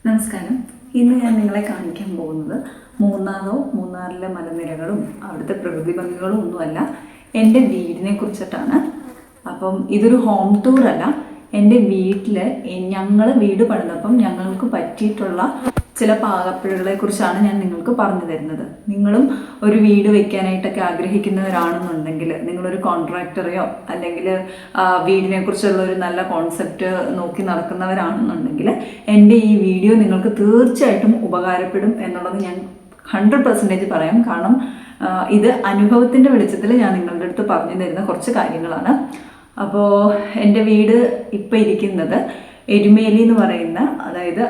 നമസ്കാരം. ഇന്ന് ഞാൻ നിങ്ങളെ കാണിക്കാൻ പോകുന്നത് മൂന്നാറിലെ മലനിരകളും അവിടുത്തെ പ്രകൃതി ഭംഗികളും ഒന്നുമല്ല, എൻ്റെ വീടിനെ കുറിച്ചിട്ടാണ്. അപ്പം ഇതൊരു ഹോം ടൂർ അല്ല. എൻ്റെ വീട്ടിൽ ഞങ്ങൾ വീട് പണിതപ്പം ഞങ്ങൾക്ക് പറ്റിയിട്ടുള്ള ചില പാകപ്പിഴകളെ കുറിച്ചാണ് ഞാൻ നിങ്ങൾക്ക് പറഞ്ഞു തരുന്നത്. നിങ്ങളും ഒരു വീട് വെക്കാനായിട്ടൊക്കെ ആഗ്രഹിക്കുന്നവരാണെന്നുണ്ടെങ്കിൽ, നിങ്ങളൊരു കോൺട്രാക്ടറെയോ അല്ലെങ്കിൽ വീടിനെ കുറിച്ചുള്ള ഒരു നല്ല കോൺസെപ്റ്റ് നോക്കി നടക്കുന്നവരാണെന്നുണ്ടെങ്കിൽ എൻ്റെ ഈ വീഡിയോ നിങ്ങൾക്ക് തീർച്ചയായിട്ടും ഉപകാരപ്പെടും എന്നുള്ളത് ഞാൻ 100% പറയാം. കാരണം ഇത് അനുഭവത്തിൻ്റെ വെളിച്ചത്തിൽ ഞാൻ നിങ്ങളുടെ അടുത്ത് പറഞ്ഞു തരുന്ന കുറച്ച് കാര്യങ്ങളാണ്. അപ്പോൾ എൻ്റെ വീട് ഇപ്പം ഇരിക്കുന്നത് എരുമേലി എന്ന് പറയുന്ന, അതായത്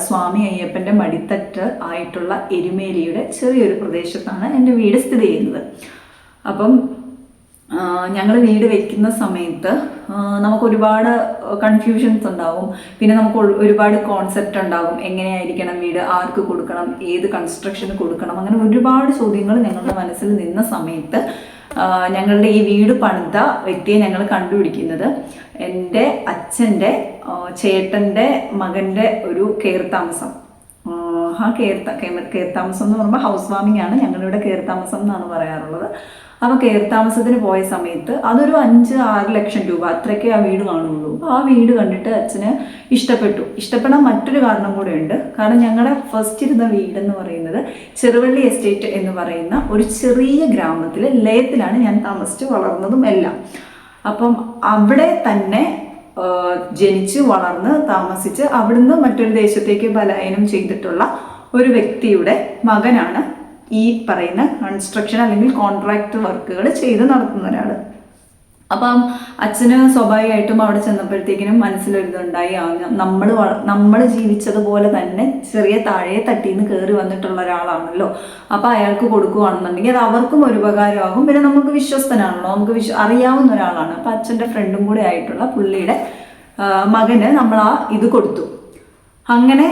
സ്വാമി അയ്യപ്പൻ്റെ മടിത്തട്ട് ആയിട്ടുള്ള എരുമേലിയുടെ ചെറിയൊരു പ്രദേശത്താണ് എൻ്റെ വീട് സ്ഥിതി ചെയ്യുന്നത്. അപ്പം ഞങ്ങൾ വീട് വെക്കുന്ന സമയത്ത് നമുക്ക് ഒരുപാട് കൺഫ്യൂഷൻസ് ഉണ്ടാവും. പിന്നെ നമുക്ക് ഒരുപാട് കോൺസെപ്റ്റ് ഉണ്ടാകും. എങ്ങനെയായിരിക്കണം വീട്, ആർക്ക് കൊടുക്കണം, ഏത് കൺസ്ട്രക്ഷന് കൊടുക്കണം, അങ്ങനെ ഒരുപാട് ചോദ്യങ്ങൾ ഞങ്ങളുടെ മനസ്സിൽ നിന്ന സമയത്ത് ഞങ്ങളുടെ ഈ വീട് പണിത വ്യക്തിയെ ഞങ്ങൾ കണ്ടുപിടിക്കുന്നത് എൻ്റെ അച്ഛൻ്റെ ചേട്ടൻ്റെ മകൻ്റെ ഒരു കെയർ താമസം. ആ കെയർ താമസം എന്ന് പറയുമ്പോൾ ഹൗസ് വാമിംഗ് ആണ്, ഞങ്ങളിവിടെ കെയർ താമസം എന്നാണ് പറയാറുള്ളത്. അപ്പോൾ കെയർ താമസത്തിന് പോയ സമയത്ത് അതൊരു 5-6 ലക്ഷം രൂപ അത്രയ്ക്കേ ആ വീട് കാണുള്ളൂ. അപ്പോൾ ആ വീട് കണ്ടിട്ട് അച്ഛന് ഇഷ്ടപ്പെടാൻ മറ്റൊരു കാരണം കൂടെ ഉണ്ട്. കാരണം ഞങ്ങളുടെ ഫസ്റ്റ് ഇരുന്ന വീടെന്ന് പറയുന്നത് ചെറുവള്ളി എസ്റ്റേറ്റ് എന്ന് പറയുന്ന ഒരു ചെറിയ ഗ്രാമത്തിൽ ലയത്തിലാണ് ഞാൻ താമസിച്ച് വളർന്നതും എല്ലാം. അപ്പം അവിടെ തന്നെ ജനിച്ച് വളർന്ന് താമസിച്ച് അവിടുന്ന് മറ്റൊരു ദേശത്തേക്ക് പലായനം ചെയ്തിട്ടുള്ള ഒരു വ്യക്തിയുടെ മകനാണ് ഈ പറയുന്ന കൺസ്ട്രക്ഷൻ അല്ലെങ്കിൽ കോൺട്രാക്ട് വർക്കുകൾ ചെയ്ത് നടത്തുന്ന ഒരാൾ. അപ്പം അച്ഛന് സ്വാഭാവികമായിട്ടും അവിടെ ചെന്നപ്പോഴത്തേക്കിനും മനസ്സിലൊരിതുണ്ടായി, നമ്മൾ ജീവിച്ചതുപോലെ തന്നെ ചെറിയ താഴെ തട്ടിന്ന് കയറി വന്നിട്ടുള്ള ഒരാളാണല്ലോ, അപ്പം അയാൾക്ക് കൊടുക്കുകയാണെന്നുണ്ടെങ്കിൽ അത് അവർക്കും ഒരു ഉപകാരമാകും. പിന്നെ നമുക്ക് വിശ്വസ്തനാണല്ലോ, നമുക്ക് അറിയാവുന്ന ഒരാളാണ്. അപ്പം അച്ഛൻ്റെ ഫ്രണ്ടും കൂടെ ആയിട്ടുള്ള പുള്ളിയുടെ മകന് നമ്മൾ ഇത് കൊടുത്തു. അങ്ങനെ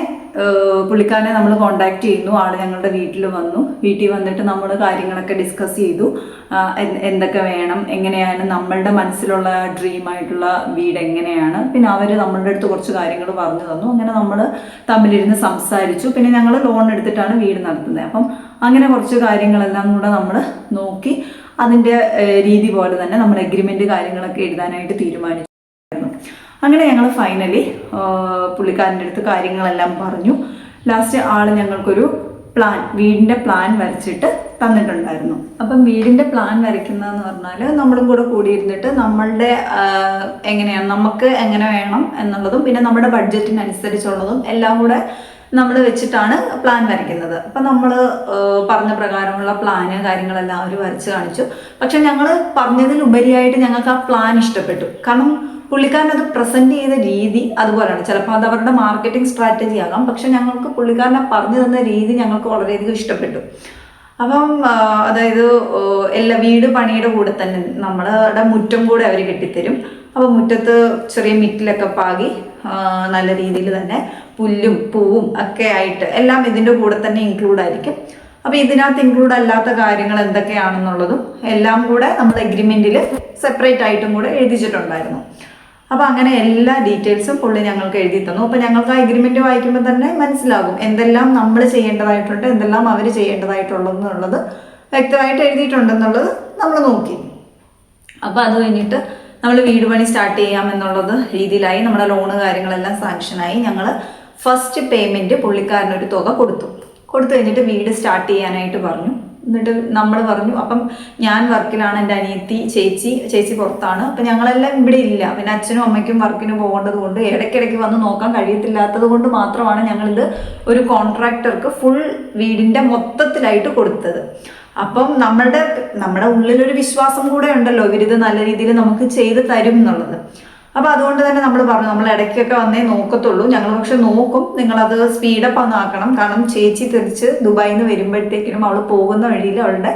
പുള്ളിക്കാരനെ നമ്മൾ കോണ്ടാക്ട് ചെയ്യുന്നു. ആൾ ഞങ്ങളുടെ വീട്ടിൽ വന്നു. വീട്ടിൽ വന്നിട്ട് നമ്മൾ കാര്യങ്ങളൊക്കെ ഡിസ്കസ് ചെയ്തു. എന്തൊക്കെ വേണം, എങ്ങനെയാണ് നമ്മളുടെ മനസ്സിലുള്ള ഡ്രീമായിട്ടുള്ള വീട് എങ്ങനെയാണ്. പിന്നെ അവർ നമ്മളുടെ അടുത്ത് കുറച്ച് കാര്യങ്ങൾ പറഞ്ഞു തന്നു. അങ്ങനെ നമ്മൾ തമ്മിലിരുന്ന് സംസാരിച്ചു. പിന്നെ ഞങ്ങൾ ലോൺ എടുത്തിട്ടാണ് വീട് നടത്തുന്നത്. അപ്പം അങ്ങനെ കുറച്ച് കാര്യങ്ങളെല്ലാം കൂടെ നമ്മൾ നോക്കി അതിൻ്റെ രീതി പോലെ തന്നെ നമ്മൾ എഗ്രിമെൻറ്റ് കാര്യങ്ങളൊക്കെ എഴുതാനായിട്ട് തീരുമാനിച്ചു. അങ്ങനെ ഞങ്ങൾ ഫൈനലി പുള്ളിക്കാരൻ്റെ അടുത്ത് കാര്യങ്ങളെല്ലാം പറഞ്ഞു. ലാസ്റ്റ് ആൾ ഞങ്ങൾക്കൊരു വീടിൻ്റെ പ്ലാൻ വരച്ചിട്ട് തന്നിട്ടുണ്ടായിരുന്നു. അപ്പം വീടിൻ്റെ പ്ലാൻ വരയ്ക്കുന്നതെന്ന് പറഞ്ഞാൽ നമ്മളും കൂടെ കൂടിയിരുന്നിട്ട് നമ്മളുടെ എങ്ങനെയാണ്, നമുക്ക് എങ്ങനെ വേണം എന്നുള്ളതും പിന്നെ നമ്മുടെ ബഡ്ജറ്റിനനുസരിച്ചുള്ളതും എല്ലാം കൂടെ നമ്മൾ വെച്ചിട്ടാണ് പ്ലാൻ വരയ്ക്കുന്നത്. അപ്പം നമ്മൾ പറഞ്ഞ പ്രകാരമുള്ള പ്ലാന് കാര്യങ്ങളെല്ലാം അവർ വരച്ച് കാണിച്ചു. പക്ഷെ ഞങ്ങൾ പറഞ്ഞതിൽ ഉപരിയായിട്ട് ഞങ്ങൾക്ക് ആ പ്ലാൻ ഇഷ്ടപ്പെട്ടു. കാരണം പുള്ളിക്കാരൻ അത് പ്രസന്റ് ചെയ്ത രീതി അതുപോലെയാണ്. ചിലപ്പോൾ അത് അവരുടെ മാർക്കറ്റിംഗ് സ്ട്രാറ്റജി ആകാം, പക്ഷെ ഞങ്ങൾക്ക് പുള്ളിക്കാരനെ പറഞ്ഞു തന്ന രീതി ഞങ്ങൾക്ക് വളരെയധികം ഇഷ്ടപ്പെട്ടു. അപ്പം അതായത് വീട് പണിയുടെ കൂടെ തന്നെ നമ്മളുടെ മുറ്റം കൂടെ അവർ കെട്ടിത്തരും. അപ്പോൾ മുറ്റത്ത് ചെറിയ മിറ്റിലൊക്കെ പാകി നല്ല രീതിയിൽ തന്നെ പുല്ലും പൂവും ഒക്കെ ആയിട്ട് എല്ലാം ഇതിൻ്റെ കൂടെ തന്നെ ഇൻക്ലൂഡ് ആയിരിക്കും. അപ്പോൾ ഇതിനകത്ത് ഇൻക്ലൂഡ് അല്ലാത്ത കാര്യങ്ങൾ എന്തൊക്കെയാണെന്നുള്ളതും എല്ലാം കൂടെ നമ്മൾ എഗ്രിമെൻറ്റിൽ സെപ്പറേറ്റ് ആയിട്ടും കൂടെ എഴുതിച്ചിട്ടുണ്ടായിരുന്നു. അപ്പോൾ അങ്ങനെ എല്ലാ ഡീറ്റെയിൽസും പുള്ളി ഞങ്ങൾക്ക് എഴുതി തന്നു. അപ്പോൾ ഞങ്ങൾക്ക് ആ എഗ്രിമെൻറ്റ് വായിക്കുമ്പോൾ തന്നെ മനസ്സിലാകും എന്തെല്ലാം നമ്മൾ ചെയ്യേണ്ടതായിട്ടുണ്ട്, എന്തെല്ലാം അവർ ചെയ്യേണ്ടതായിട്ടുള്ളതെന്നുള്ളത് വ്യക്തമായിട്ട് എഴുതിയിട്ടുണ്ടെന്നുള്ളത് നമ്മൾ നോക്കി. അപ്പോൾ അത് കഴിഞ്ഞിട്ട് നമ്മൾ വീട് പണി സ്റ്റാർട്ട് ചെയ്യാമെന്നുള്ളത് രീതിയിലായി. നമ്മുടെ ലോണ് കാര്യങ്ങളെല്ലാം സാങ്ഷനായി. ഞങ്ങൾ ഫസ്റ്റ് പേയ്മെൻറ്റ് പുള്ളിക്കാരനൊരു തുക കൊടുത്തു കഴിഞ്ഞിട്ട് വീട് സ്റ്റാർട്ട് ചെയ്യാനായിട്ട് പറഞ്ഞു. എന്നിട്ട് നമ്മൾ പറഞ്ഞു, അപ്പം ഞാൻ വർക്കിലാണ്, എൻ്റെ അനിയത്തി ചേച്ചി പുറത്താണ്. അപ്പം ഞങ്ങളെല്ലാം ഇവിടെ ഇല്ല. പിന്നെ അച്ഛനും അമ്മയ്ക്കും വർക്കിന് പോകേണ്ടത് കൊണ്ട് ഇടയ്ക്കിടയ്ക്ക് വന്ന് നോക്കാൻ കഴിയത്തില്ലാത്തത് കൊണ്ട് മാത്രമാണ് ഞങ്ങളിത് ഒരു കോൺട്രാക്ടർക്ക് ഫുൾ വീടിൻ്റെ മൊത്തത്തിലായിട്ട് കൊടുത്തത്. അപ്പം നമ്മുടെ ഉള്ളിലൊരു വിശ്വാസം കൂടെ ഉണ്ടല്ലോ, ഇവരിത് നല്ല രീതിയിൽ നമുക്ക് ചെയ്ത് തരും എന്നുള്ളത്. അപ്പോൾ അതുകൊണ്ട് തന്നെ നമ്മൾ പറഞ്ഞു നമ്മൾ ഇടയ്ക്കൊക്കെ വന്നേ നോക്കത്തുള്ളൂ, ഞങ്ങൾ പക്ഷെ നോക്കും, നിങ്ങളത് സ്പീഡപ്പ് ഒന്ന് ആക്കണം. കാരണം ചേച്ചി തിരിച്ച് ദുബായിൽ നിന്ന് വരുമ്പോഴത്തേക്കിനും അവൾ പോകുന്ന വഴിയിൽ അവളുടെ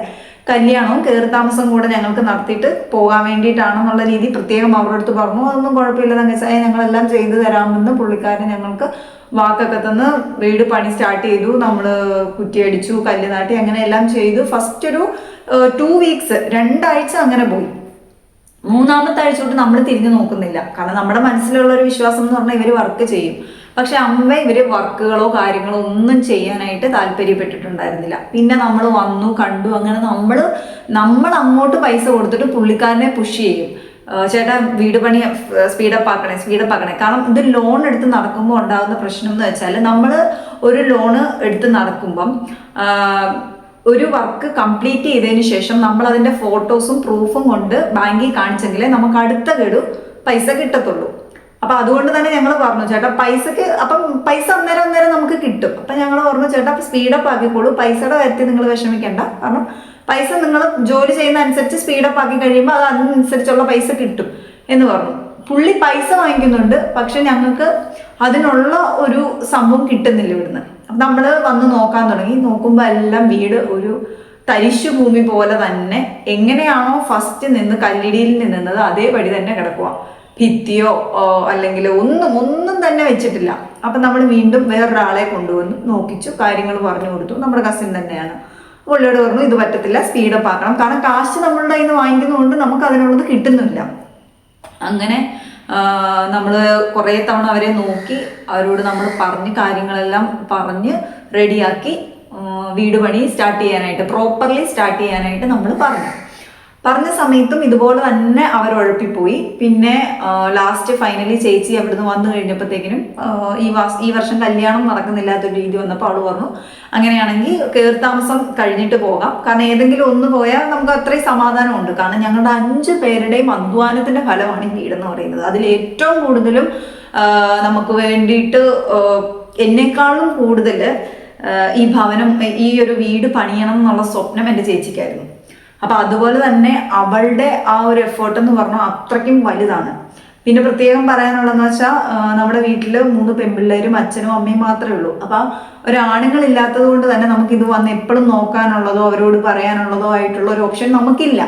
കല്യാണവും കയറി താമസം കൂടെ ഞങ്ങൾക്ക് നടത്തിയിട്ട് പോകാൻ വേണ്ടിയിട്ടാണെന്നുള്ള രീതി പ്രത്യേകം അവരുടെ അടുത്ത് പറഞ്ഞു. അതൊന്നും കുഴപ്പമില്ല തങ്കച്ചായ, ഞങ്ങളെല്ലാം ചെയ്തു തരാമെന്ന് പുള്ളിക്കാരൻ ഞങ്ങൾക്ക് വാക്കൊക്കെ തന്ന് വീട് പണി സ്റ്റാർട്ട് ചെയ്തു. നമ്മൾ കുറ്റിയടിച്ചു, കല്ല് നാട്ടി, അങ്ങനെ എല്ലാം ചെയ്തു. ഫസ്റ്റ് ഒരു 2 വീക്സ് 2 ആഴ്ച അങ്ങനെ പോയി. 3-ാമത്തെ ആഴ്ച തൊട്ട് നമ്മൾ തിരിഞ്ഞു നോക്കുന്നില്ല. കാരണം നമ്മുടെ മനസ്സിലുള്ള ഒരു വിശ്വാസം എന്ന് പറഞ്ഞാൽ ഇവർ വർക്ക് ചെയ്യും. പക്ഷെ അമ്മ ഇവർ വർക്കുകളോ കാര്യങ്ങളോ ഒന്നും ചെയ്യാനായിട്ട് താല്പര്യപ്പെട്ടിട്ടുണ്ടായിരുന്നില്ല. പിന്നെ നമ്മൾ വന്നു കണ്ടു, അങ്ങനെ നമ്മൾ അങ്ങോട്ട് പൈസ കൊടുത്തിട്ട് പുള്ളിക്കാരനെ പുഷ് ചെയ്യും, ചേട്ടാ വീട് പണി സ്പീഡപ്പ് ആക്കണേ. കാരണം ഇത് ലോൺ എടുത്ത് നടക്കുമ്പോൾ ഉണ്ടാകുന്ന പ്രശ്നം എന്ന് വെച്ചാൽ, നമ്മൾ ഒരു ലോണ് എടുത്ത് നടക്കുമ്പം ഒരു വർക്ക് കംപ്ലീറ്റ് ചെയ്തതിന് ശേഷം നമ്മൾ അതിൻ്റെ ഫോട്ടോസും പ്രൂഫും കൊണ്ട് ബാങ്കിൽ കാണിച്ചെങ്കിലേ നമുക്ക് അടുത്ത ഗഡു പൈസ കിട്ടത്തുള്ളൂ. അപ്പം അതുകൊണ്ട് തന്നെ ഞങ്ങൾ പറഞ്ഞു, ചേട്ടാ അപ്പം പൈസ അന്നേരം നമുക്ക് കിട്ടും. അപ്പം ഞങ്ങൾ പറഞ്ഞു, ചേട്ടാ സ്പീഡപ്പ് ആക്കിക്കോളൂ, പൈസയുടെ കാര്യത്തിൽ നിങ്ങൾ വിഷമിക്കേണ്ട, കാരണം പൈസ നിങ്ങൾ ജോലി ചെയ്യുന്ന അനുസരിച്ച് സ്പീഡപ്പ് ആക്കി കഴിയുമ്പോൾ അത് അതിനനുസരിച്ചുള്ള പൈസ കിട്ടും എന്ന് പറഞ്ഞു. പുള്ളി പൈസ വാങ്ങിക്കുന്നുണ്ട്, പക്ഷെ ഞങ്ങൾക്ക് അതിനുള്ള ഒരു സംഭവം കിട്ടുന്നില്ല ഇവിടുന്ന്. അപ്പം നമ്മൾ വന്ന് നോക്കാൻ തുടങ്ങി. നോക്കുമ്പോൾ എല്ലാം വീട് ഒരു തരിശു ഭൂമി പോലെ തന്നെ, എങ്ങനെയാണോ ഫസ്റ്റ് നിന്ന് കല്ലിടിയിൽ നിന്നത് അതേപടി തന്നെ കിടക്കുക. ഭിത്തിയോ അല്ലെങ്കിൽ ഒന്നും തന്നെ വെച്ചിട്ടില്ല. അപ്പം നമ്മൾ വീണ്ടും വേറൊരാളെ കൊണ്ടുവന്ന് നോക്കിച്ചു, കാര്യങ്ങൾ പറഞ്ഞു കൊടുത്തു. നമ്മുടെ കസിൻ തന്നെയാണ്. പുള്ളിയോട് പറഞ്ഞു, ഇത് പറ്റത്തില്ല, സ്പീഡപ്പ് ആക്കണം, കാരണം കാശ് നമ്മളുടെ കയ്യിൽ നിന്ന് വാങ്ങിക്കുന്നതുകൊണ്ട് നമുക്ക് അതിനുള്ളത് കിട്ടുന്നില്ല. അങ്ങനെ നമ്മൾ കുറേ തവണ അവരെ നോക്കി, അവരോട് നമ്മൾ പറഞ്ഞ് കാര്യങ്ങളെല്ലാം പറഞ്ഞ് റെഡിയാക്കി വീട് പണി പ്രോപ്പർലി സ്റ്റാർട്ട് ചെയ്യാനായിട്ട് നമ്മൾ പറഞ്ഞ സമയത്തും ഇതുപോലെ തന്നെ അവർ ഉഴപ്പിപ്പോയി. പിന്നെ ലാസ്റ്റ് ഫൈനലി ചേച്ചി അവിടുന്ന് വന്നു കഴിഞ്ഞപ്പോഴത്തേക്കിനും ഈ വർഷം കല്യാണം നടക്കുന്നില്ലാത്തൊരു രീതി വന്നപ്പോൾ അവൾ പറഞ്ഞു, അങ്ങനെയാണെങ്കിൽ കയറിത്താമസം കഴിഞ്ഞിട്ട് പോകാം, കാരണം ഏതെങ്കിലും ഒന്ന് പോയാൽ നമുക്ക് അത്രയും സമാധാനമുണ്ട്. കാരണം ഞങ്ങളുടെ 5 പേരുടെയും അധ്വാനത്തിന്റെ ഫലമാണ് ഈ വീടെന്ന് പറയുന്നത്. അതിൽ ഏറ്റവും കൂടുതലും നമുക്ക് വേണ്ടിയിട്ട് എന്നെക്കാളും കൂടുതൽ ഈ ഒരു വീട് പണിയണം എന്നുള്ള സ്വപ്നം എൻ്റെ ചേച്ചിക്കായിരുന്നു. അപ്പൊ അതുപോലെ തന്നെ അവളുടെ ആ ഒരു എഫേർട്ട് എന്ന് പറഞ്ഞാൽ അത്രയ്ക്കും വലുതാണ്. പിന്നെ പ്രത്യേകം പറയാനുള്ളതെന്ന് വെച്ചാൽ, നമ്മുടെ വീട്ടിൽ 3 പെൺപിള്ളേരും അച്ഛനും അമ്മയും മാത്രമേ ഉള്ളൂ. അപ്പൊ ഒരാണുങ്ങളില്ലാത്തത് കൊണ്ട് തന്നെ നമുക്കിത് വന്ന് എപ്പോഴും നോക്കാനുള്ളതോ അവരോട് പറയാനുള്ളതോ ആയിട്ടുള്ള ഒരു ഓപ്ഷൻ നമുക്കില്ല.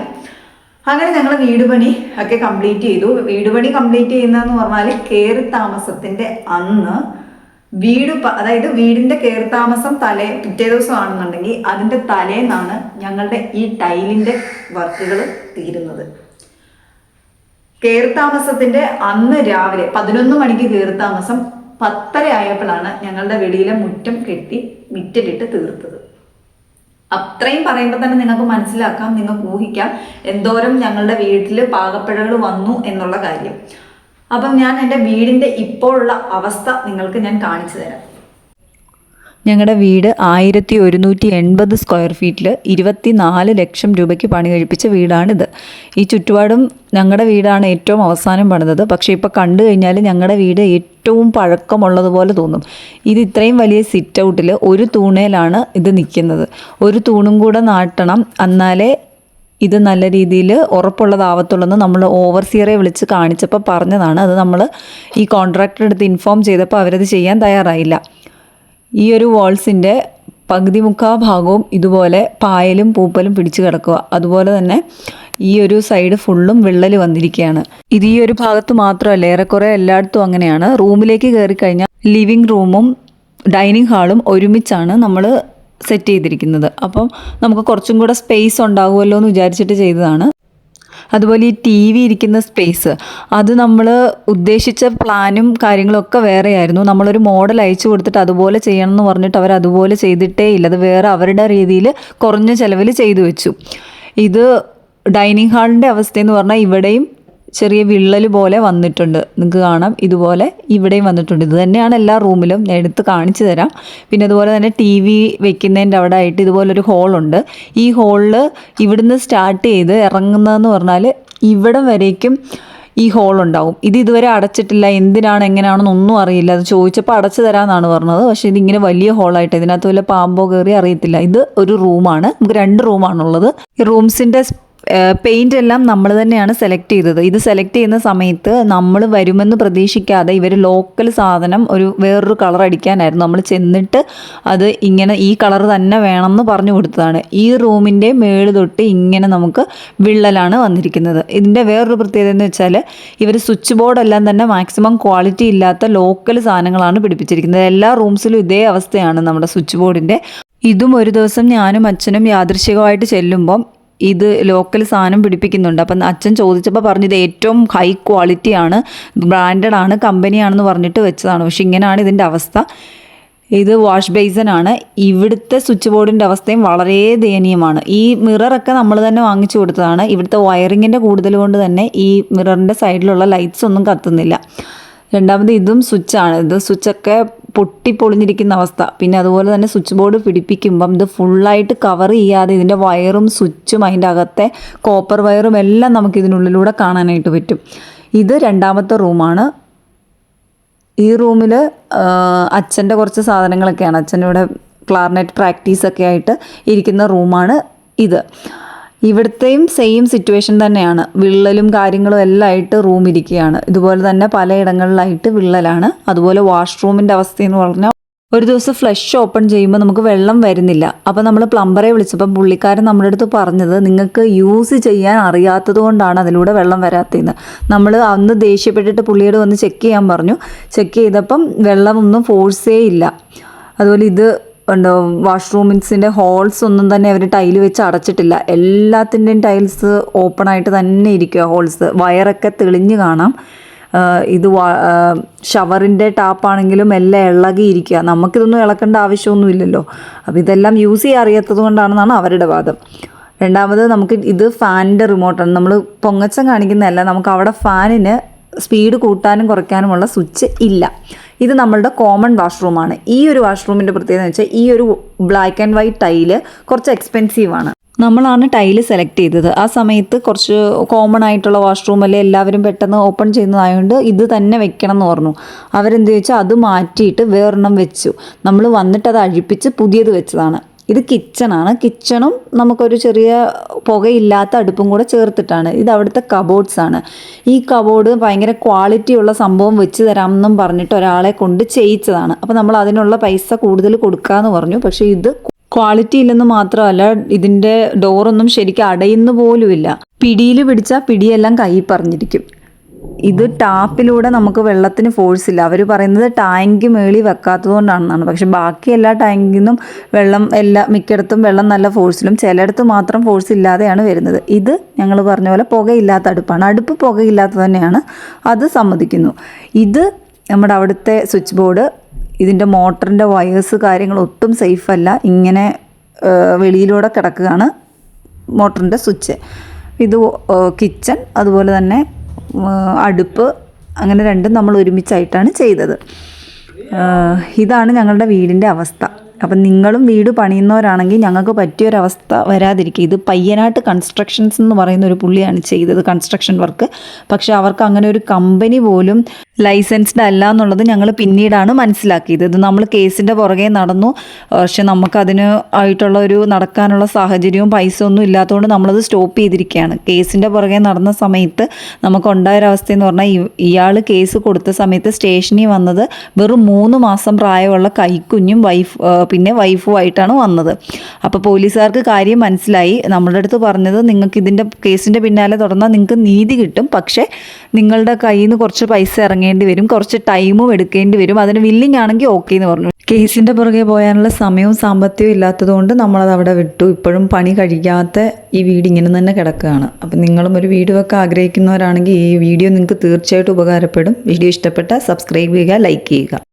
അങ്ങനെ ഞങ്ങൾ വീട് പണി ഒക്കെ കംപ്ലീറ്റ് ചെയ്തു. വീട് പണി കംപ്ലീറ്റ് ചെയ്യുന്നതെന്ന് പറഞ്ഞാൽ കയറി താമസത്തിന്റെ അന്ന് അതായത് വീടിന്റെ കയറിത്താമസം പിറ്റേ ദിവസം ആണെന്നുണ്ടെങ്കിൽ അതിന്റെ തലേന്നാണ് ഞങ്ങളുടെ ഈ ടൈലിന്റെ വർക്കുകൾ തീരുന്നത്. കയറിത്താമസത്തിന്റെ അന്ന് രാവിലെ 11 മണിക്ക് കയറിത്താമസം, 10:30 ആയപ്പോഴാണ് ഞങ്ങളുടെ വെളിയിലെ മുറ്റം കെട്ടി മിറ്റലിട്ട് തീർത്തത്. അത്രയും പറയുമ്പോൾ തന്നെ നിങ്ങൾക്ക് മനസ്സിലാക്കാം, നിങ്ങൾക്ക് ഊഹിക്കാം എന്തോരം ഞങ്ങളുടെ വീട്ടിൽ പാകപ്പിഴകൾ വന്നു എന്നുള്ള കാര്യം. അപ്പം ഞാൻ എൻ്റെ വീടിൻ്റെ ഇപ്പോഴുള്ള അവസ്ഥ നിങ്ങൾക്ക് ഞാൻ കാണിച്ചു തരാം. ഞങ്ങളുടെ വീട് 1180 സ്ക്വയർ ഫീറ്റിൽ 24 ലക്ഷം രൂപയ്ക്ക് പണി കഴിപ്പിച്ച വീടാണിത്. ഈ ചുറ്റുപാടും ഞങ്ങളുടെ വീടാണ് ഏറ്റവും അവസാനം പണിതത്. പക്ഷേ ഇപ്പോൾ കണ്ടു കഴിഞ്ഞാൽ ഞങ്ങളുടെ വീട് ഏറ്റവും പഴക്കമുള്ളതുപോലെ തോന്നും. ഇത് ഇത്രയും വലിയ സിറ്റ് ഔട്ടിൽ ഒരു തൂണയിലാണ് ഇത് നിൽക്കുന്നത്. ഒരു തൂണും കൂടെ നാട്ടണം, എന്നാലേ ഇത് നല്ല രീതിയിൽ ഉറപ്പുള്ളതാവത്തുള്ളെന്ന് നമ്മൾ ഓവർസിയറെ വിളിച്ച് കാണിച്ചപ്പോൾ പറഞ്ഞതാണ്. അത് നമ്മൾ ഈ കോൺട്രാക്ടറെ അടുത്ത് ഇൻഫോം ചെയ്തപ്പോൾ അവരത് ചെയ്യാൻ തയ്യാറായില്ല. ഈ ഒരു വാൾസിൻ്റെ പകുതി മുക്കാൽ ഭാഗവും ഇതുപോലെ പായലും പൂപ്പലും പിടിച്ചു കിടക്കുക. അതുപോലെ തന്നെ ഈ ഒരു സൈഡ് ഫുള്ളും വിള്ളൽ വന്നിരിക്കുകയാണ്. ഇത് ഈ ഒരു ഭാഗത്ത് മാത്രമല്ല, ഏറെക്കുറെ എല്ലായിടത്തും അങ്ങനെയാണ്. റൂമിലേക്ക് കയറി കഴിഞ്ഞാൽ ലിവിങ് റൂമും ഡൈനിങ് ഹാളും ഒരുമിച്ചാണ് നമ്മൾ സെറ്റ് ചെയ്തിരിക്കുന്നത്. അപ്പം നമുക്ക് കുറച്ചും കൂടെ സ്പേസ് ഉണ്ടാകുമല്ലോ എന്ന് വിചാരിച്ചിട്ട് ചെയ്തതാണ്. അതുപോലെ ഈ TV ഇരിക്കുന്ന സ്പേസ്, അത് നമ്മൾ ഉദ്ദേശിച്ച പ്ലാനും കാര്യങ്ങളൊക്കെ വേറെയായിരുന്നു. നമ്മളൊരു മോഡൽ അയച്ചു കൊടുത്തിട്ട് അതുപോലെ ചെയ്യണം എന്ന് പറഞ്ഞിട്ട് അവർ അതുപോലെ ചെയ്തിട്ടേ ഇല്ല. അത് വേറെ അവരുടെ രീതിയിൽ കുറഞ്ഞ ചിലവിൽ ചെയ്തു വെച്ചു. ഇത് ഡൈനിങ് ഹാളിൻ്റെ അവസ്ഥയെന്ന് പറഞ്ഞാൽ ഇവിടെയും ചെറിയ വിള്ളൽ പോലെ വന്നിട്ടുണ്ട്. നിങ്ങൾക്ക് കാണാം, ഇതുപോലെ ഇവിടെയും വന്നിട്ടുണ്ട്. ഇത് തന്നെയാണ് എല്ലാ റൂമിലും. ഞാൻ എടുത്ത് കാണിച്ചു തരാം. പിന്നെ അതുപോലെ തന്നെ TV വെക്കുന്നതിൻ്റെ അവിടെ ആയിട്ട് ഇതുപോലൊരു ഹോളുണ്ട്. ഈ ഹോളിൽ ഇവിടുന്ന് സ്റ്റാർട്ട് ചെയ്ത് ഇറങ്ങുന്നതെന്ന് പറഞ്ഞാൽ ഇവിടം വരേക്കും ഈ ഹോളുണ്ടാവും. ഇത് ഇതുവരെ അടച്ചിട്ടില്ല. എന്തിനാണ് എങ്ങനെയാണെന്നൊന്നും അറിയില്ല. അത് ചോദിച്ചപ്പോൾ അടച്ചു തരാമെന്നാണ് പറഞ്ഞത്. പക്ഷേ ഇതിങ്ങനെ വലിയ ഹോളായിട്ട് ഇതിനകത്ത് വല്ല പാമ്പോ കയറി അറിയത്തില്ല. ഇത് ഒരു റൂമാണ്. നമുക്ക് 2 റൂമാണുള്ളത്. ഈ റൂംസിൻ്റെ പെയിൻ്റ് എല്ലാം നമ്മൾ തന്നെയാണ് സെലക്ട് ചെയ്തത്. ഇത് സെലക്ട് ചെയ്യുന്ന സമയത്ത് നമ്മൾ വരുമെന്ന് പ്രതീക്ഷിക്കാതെ ഇവർ ലോക്കൽ സാധനം വേറൊരു കളർ അടിക്കാനായിരുന്നു. നമ്മൾ ചെന്നിട്ട് അത് ഇങ്ങനെ ഈ കളർ തന്നെ വേണമെന്ന് പറഞ്ഞു കൊടുത്തതാണ്. ഈ റൂമിൻ്റെ മേള് തൊട്ട് ഇങ്ങനെ നമുക്ക് വിള്ളലാണ് വന്നിരിക്കുന്നത്. ഇതിൻ്റെ വേറൊരു പ്രത്യേകത എന്ന് വെച്ചാൽ ഇവർ സ്വിച്ച് ബോർഡെല്ലാം തന്നെ മാക്സിമം ക്വാളിറ്റി ഇല്ലാത്ത ലോക്കൽ സാധനങ്ങളാണ് പിടിപ്പിച്ചിരിക്കുന്നത്. എല്ലാ റൂംസിലും ഇതേ അവസ്ഥയാണ് നമ്മുടെ സ്വിച്ച് ബോർഡിൻ്റെ. ഇതും ഒരു ദിവസം ഞാനും അച്ഛനും യാദൃശ്ചികമായിട്ട് ചെല്ലുമ്പം ഇത് ലോക്കൽ സാധനം പിടിപ്പിക്കുന്നുണ്ട്. അപ്പം അച്ഛൻ ചോദിച്ചപ്പോൾ പറഞ്ഞു ഇത് ഏറ്റവും ഹൈ ക്വാളിറ്റിയാണ്, ബ്രാൻഡഡ് ആണ്, കമ്പനിയാണെന്ന് പറഞ്ഞിട്ട് വെച്ചതാണ്. പക്ഷെ ഇങ്ങനെയാണ് ഇതിൻ്റെ അവസ്ഥ. ഇത് വാഷ് ബേസിനാണ്. ഇവിടുത്തെ സ്വിച്ച് ബോർഡിൻ്റെ അവസ്ഥയും വളരെ ദയനീയമാണ്. ഈ മിററൊക്കെ നമ്മൾ തന്നെ വാങ്ങിച്ചു കൊടുത്തതാണ്. ഇവിടുത്തെ വയറിങ്ങിൻ്റെ കൂടുതൽ കൊണ്ട് തന്നെ ഈ മിററിൻ്റെ സൈഡിലുള്ള ലൈറ്റ്സ് ഒന്നും കത്തുന്നില്ല. രണ്ടാമത് ഇതും സ്വിച്ചാണ്. ഇത് സ്വിച്ചൊക്കെ പൊട്ടിപ്പൊളിഞ്ഞിരിക്കുന്ന അവസ്ഥ. പിന്നെ അതുപോലെ തന്നെ സ്വിച്ച് ബോർഡ് പിടിപ്പിക്കുമ്പം ഇത് ഫുള്ളായിട്ട് കവർ ചെയ്യാതെ ഇതിൻ്റെ വയറും സ്വിച്ചും അതിൻ്റെ അകത്തെ കോപ്പർ വയറും എല്ലാം നമുക്ക് ഇതിനുള്ളിലൂടെ കാണാനായിട്ട് പറ്റും. ഇത് രണ്ടാമത്തെ റൂമാണ്. ഈ റൂമിൽ അച്ഛൻ്റെ കുറച്ച് സാധനങ്ങളൊക്കെയാണ്. അച്ഛനിവിടെ ക്ലാർനെറ്റ് പ്രാക്ടീസൊക്കെ ആയിട്ട് ഇരിക്കുന്ന റൂമാണ് ഇത്. ഇവിടുത്തെയും സെയിം സിറ്റുവേഷൻ തന്നെയാണ്. വിള്ളലും കാര്യങ്ങളും എല്ലാം ആയിട്ട് റൂം ഇരിക്കുകയാണ്. ഇതുപോലെ തന്നെ പലയിടങ്ങളിലായിട്ട് വിള്ളലാണ്. അതുപോലെ വാഷ്റൂമിൻ്റെ അവസ്ഥയെന്ന് പറഞ്ഞാൽ ഒരു ദിവസം ഫ്ലഷ് ഓപ്പൺ ചെയ്യുമ്പോൾ നമുക്ക് വെള്ളം വരുന്നില്ല. അപ്പോൾ നമ്മൾ പ്ലംബറെ വിളിച്ചപ്പോൾ പുള്ളിക്കാരൻ നമ്മുടെ അടുത്ത് പറഞ്ഞത് നിങ്ങൾക്ക് യൂസ് ചെയ്യാൻ അറിയാത്തത് കൊണ്ടാണ് അതിലൂടെ വെള്ളം വരാത്തതെന്ന്. നമ്മൾ അന്ന് ദേഷ്യപ്പെട്ടിട്ട് പുള്ളിയോട് വന്ന് ചെക്ക് ചെയ്യാൻ പറഞ്ഞു. ചെക്ക് ചെയ്തപ്പം വെള്ളമൊന്നും ഫോഴ്സേ ഇല്ല. അതുപോലെ ഇത് ഉണ്ടോ വാഷ്റൂമിൻസിൻ്റെ ഹോൾസ് ഒന്നും തന്നെ അവർ ടൈല് വെച്ച് അടച്ചിട്ടില്ല. എല്ലാത്തിൻ്റെയും ടൈൽസ് ഓപ്പണായിട്ട് തന്നെ ഇരിക്കുക. ഹോൾസ് വയറൊക്കെ തെളിഞ്ഞ് കാണാം. ഇത് ഷവറിൻ്റെ ടാപ്പാണെങ്കിലും എല്ലാം ഇളകിയിരിക്കുക. നമുക്കിതൊന്നും ഇളക്കേണ്ട ആവശ്യമൊന്നുമില്ലല്ലോ. അപ്പോൾ ഇതെല്ലാം യൂസ് ചെയ്യാൻ അറിയാത്തത് കൊണ്ടാണെന്നാണ് അവരുടെ വാദം. രണ്ടാമത് നമുക്ക് ഇത് ഫാനിൻ്റെ റിമോട്ടാണ്. നമ്മൾ പൊങ്ങച്ചം കാണിക്കുന്നതല്ല. നമുക്ക് അവിടെ ഫാനിന് സ്പീഡ് കൂട്ടാനും കുറയ്ക്കാനുമുള്ള സ്വിച്ച് ഇല്ല. ഇത് നമ്മളുടെ കോമൺ വാഷ്റൂമാണ്. ഈ ഒരു വാഷ്റൂമിൻ്റെ പ്രത്യേകത എന്ന് വെച്ചാൽ ഈ ഒരു ബ്ലാക്ക് ആൻഡ് വൈറ്റ് ടൈല് കുറച്ച് എക്സ്പെൻസീവാണ്. നമ്മളാണ് ടൈല് സെലക്ട് ചെയ്തത്. ആ സമയത്ത് കുറച്ച് കോമൺ ആയിട്ടുള്ള വാഷ്റൂം അല്ലേ എല്ലാവരും പെട്ടെന്ന് ഓപ്പൺ ചെയ്യുന്നതായതുകൊണ്ട് ഇത് തന്നെ വെക്കണം എന്ന് പറഞ്ഞു. അവരെന്ത് ചോദിച്ചാൽ അത് മാറ്റിയിട്ട് വേറെണ്ണം വെച്ചു. നമ്മൾ വന്നിട്ട് അത് അഴിപ്പിച്ച് പുതിയത് വെച്ചതാണ്. ഇത് കിച്ചണാണ്. കിച്ചണും നമുക്കൊരു ചെറിയ പുകയില്ലാത്ത അടുപ്പും കൂടെ ചേർത്തിട്ടാണ്. ഇത് അവിടുത്തെ കബോർഡ്സാണ്. ഈ കബോർഡ് ഭയങ്കര ക്വാളിറ്റിയുള്ള സംഭവം വെച്ച് തരാമെന്നും പറഞ്ഞിട്ട് ഒരാളെ കൊണ്ട് ചെയ്യിച്ചതാണ്. അപ്പോൾ നമ്മൾ അതിനുള്ള പൈസ കൂടുതൽ കൊടുക്കാമെന്ന് പറഞ്ഞു. പക്ഷേ ഇത് ക്വാളിറ്റി ഇല്ലെന്ന് മാത്രമല്ല ഇതിൻ്റെ ഡോറൊന്നും ശരിക്കും അടയുന്ന പോലുമില്ല. പിടിയിൽ പിടിച്ചാൽ പിടിയെല്ലാം കൈ പറഞ്ഞിരിക്കും. ഇത് ടാപ്പിലൂടെ നമുക്ക് വെള്ളത്തിന് ഫോഴ്സ് ഇല്ല. അവർ പറയുന്നത് ടാങ്ക് മേളി വെക്കാത്തത് കൊണ്ടാണെന്നാണ്. പക്ഷെ ബാക്കി എല്ലാ ടാങ്കിൽ നിന്നും വെള്ളം മിക്കയിടത്തും വെള്ളം നല്ല ഫോഴ്സിലും ചിലയിടത്ത് മാത്രം ഫോഴ്സ് ഇല്ലാതെയാണ് വരുന്നത്. ഇത് ഞങ്ങൾ പറഞ്ഞ പോലെ പുകയില്ലാത്ത അടുപ്പാണ്. അടുപ്പ് പുകയില്ലാത്തത് തന്നെയാണ്, അത് സമ്മതിക്കുന്നു. ഇത് നമ്മുടെ അവിടുത്തെ സ്വിച്ച് ബോർഡ്. ഇതിൻ്റെ മോട്ടറിൻ്റെ വയേഴ്സ് കാര്യങ്ങൾ ഒട്ടും സേഫല്ല. ഇങ്ങനെ വെളിയിലൂടെ കിടക്കുകയാണ് മോട്ടറിൻ്റെ സ്വിച്ച്. ഇത് കിച്ചൺ, അതുപോലെ തന്നെ അടുപ്പ്, അങ്ങനെ രണ്ടും നമ്മൾ ഒരുമിച്ചായിട്ടാണ് ചെയ്തത്. ഇതാണ് ഞങ്ങളുടെ വീടിൻ്റെ അവസ്ഥ. അപ്പം നിങ്ങളും വീട് പണിയുന്നവരാണെങ്കിൽ ഞങ്ങൾക്ക് പറ്റിയൊരവസ്ഥ വരാതിരിക്കുക. ഇത് പയ്യനാട്ട് കൺസ്ട്രക്ഷൻസ് എന്ന് പറയുന്ന ഒരു പുള്ളിയാണ് ചെയ്തത് കൺസ്ട്രക്ഷൻ വർക്ക്. പക്ഷേ അവർക്ക് അങ്ങനെ ഒരു കമ്പനി പോലും ലൈസൻസ്ഡ് അല്ല എന്നുള്ളത് ഞങ്ങൾ പിന്നീടാണ് മനസ്സിലാക്കിയത്. ഇത് നമ്മൾ കേസിൻ്റെ പുറകെ നടന്നു. പക്ഷെ നമുക്കതിന് ആയിട്ടുള്ള ഒരു നടക്കാനുള്ള സാഹചര്യവും പൈസ ഒന്നും ഇല്ലാത്തതുകൊണ്ട് നമ്മളത് സ്റ്റോപ്പ് ചെയ്തിരിക്കുകയാണ്. കേസിൻ്റെ പുറകെ നടന്ന സമയത്ത് നമുക്കുണ്ടായൊരവസ്ഥയെന്ന് പറഞ്ഞാൽ ഇയാൾ കേസ് കൊടുത്ത സമയത്ത് സ്റ്റേഷനിൽ വന്നത് വെറും 3 മാസം പ്രായമുള്ള കൈക്കുഞ്ഞും പിന്നെ വൈഫുമായിട്ടാണ് വന്നത്. അപ്പോൾ പോലീസുകാർക്ക് കാര്യം മനസ്സിലായി. നമ്മളുടെ അടുത്ത് പറഞ്ഞത് നിങ്ങൾക്ക് ഇതിൻ്റെ കേസിൻ്റെ പിന്നാലെ തുടർന്നാൽ നിങ്ങൾക്ക് നീതി കിട്ടും, പക്ഷേ നിങ്ങളുടെ കയ്യിൽ നിന്ന് കുറച്ച് പൈസ ഇറങ്ങേണ്ടി വരും, കുറച്ച് ടൈമും എടുക്കേണ്ടി വരും, അതിന് വില്ലിങ് ആണെങ്കിൽ ഓക്കെ എന്ന് പറഞ്ഞു. കേസിൻ്റെ പുറകെ പോകാനുള്ള സമയവും സാമ്പത്തികവും ഇല്ലാത്തതുകൊണ്ട് നമ്മളത് അവിടെ വിട്ടു. ഇപ്പോഴും പണി കഴിക്കാത്ത ഈ വീട് ഇങ്ങനെ തന്നെ കിടക്കുകയാണ്. അപ്പം നിങ്ങളും ഒരു വീട് വെക്കാൻ ആഗ്രഹിക്കുന്നവരാണെങ്കിൽ ഈ വീഡിയോ നിങ്ങൾക്ക് തീർച്ചയായിട്ടും ഉപകാരപ്പെടും. വീഡിയോ ഇഷ്ടപ്പെട്ടാൽ സബ്സ്ക്രൈബ് ചെയ്യുക, ലൈക്ക് ചെയ്യുക.